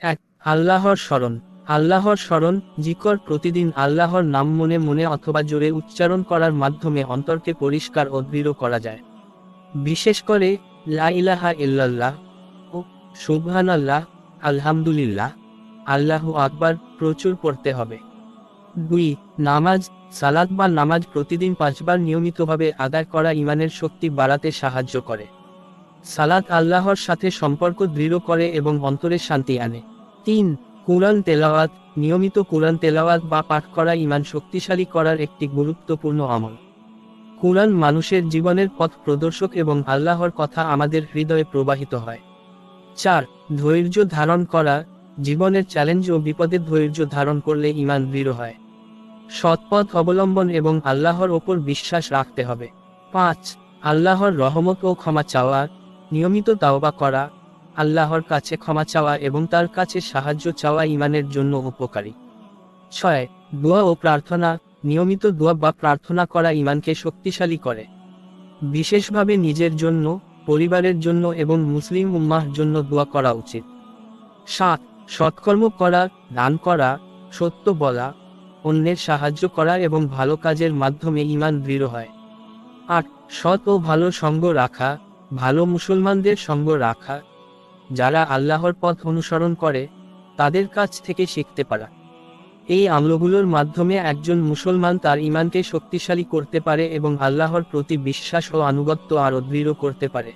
এক, আল্লাহর স্মরণ। আল্লাহর স্মরণ, জিকর প্রতিদিন আল্লাহর নাম মনে মনে অথবা জোরে উচ্চারণ করার মাধ্যমে অন্তরকে পরিষ্কার ও দৃঢ় করা যায়। বিশেষ করে লা ইলাহা ইল্লাল্লাহ ও সুবহানাল্লাহ, আলহামদুলিল্লাহ, আল্লাহু আকবার প্রচুর পড়তে হবে। 2, নামাজ। সালাত বা নামাজ প্রতিদিন 5 বার নিয়মিতভাবে আদায় করা ঈমানের শক্তি বাড়াতে সাহায্য করে। সালাত আল্লাহর সাথে সম্পর্ক দৃঢ় করে এবং অন্তরে শান্তি আনে। 3, কুরআন তেলাওয়াত। নিয়মিত কুরআন তেলাওয়াত বা পাঠ করা ঈমান শক্তিশালী করার একটি গুরুত্বপূর্ণ আমল। কুরআন মানুষের জীবনের পথ প্রদর্শক এবং আল্লাহর কথা আমাদের হৃদয়ে প্রবাহিত হয়। 4, ধৈর্য ধারণ করা। জীবনের চ্যালেঞ্জ ও বিপদে ধৈর্য ধারণ করলে ঈমান দৃঢ় হয়। সৎপথ অবলম্বন এবং আল্লাহর ওপর বিশ্বাস রাখতে হবে। 5, আল্লাহর রহমত ও ক্ষমা চাওয়া। নিয়মিত তাওবা করা, আল্লাহর কাছে ক্ষমা চাওয়া এবং তার কাছে সাহায্য চাওয়া ঈমানের জন্য উপকারী। 6, দোয়া ও প্রার্থনা। নিয়মিত দোয়া বা প্রার্থনা করা ঈমানকে শক্তিশালী করে। বিশেষভাবে নিজের জন্য, পরিবারের জন্য এবং মুসলিম উম্মাহর জন্য দোয়া করা উচিত। 7, সৎকর্ম করা, দান করা, সত্য বলা, অন্যের সাহায্য করা এবং ভালো কাজের মাধ্যমে ঈমান দৃঢ় হয়। 8, সৎ ও ভালো সঙ্গ রাখা, ভালো মুসলমানদের সঙ্গ রাখা, যারা আল্লাহর পথ অনুসরণ করে, তাদের কাছ থেকে শিখতে পারা। এই আমলগুলোর মাধ্যমে একজন মুসলমান তার ঈমানকে শক্তিশালী করতে পারে এবং আল্লাহর প্রতি বিশ্বাস ও আনুগত্য আরও দৃঢ় করতে পারে।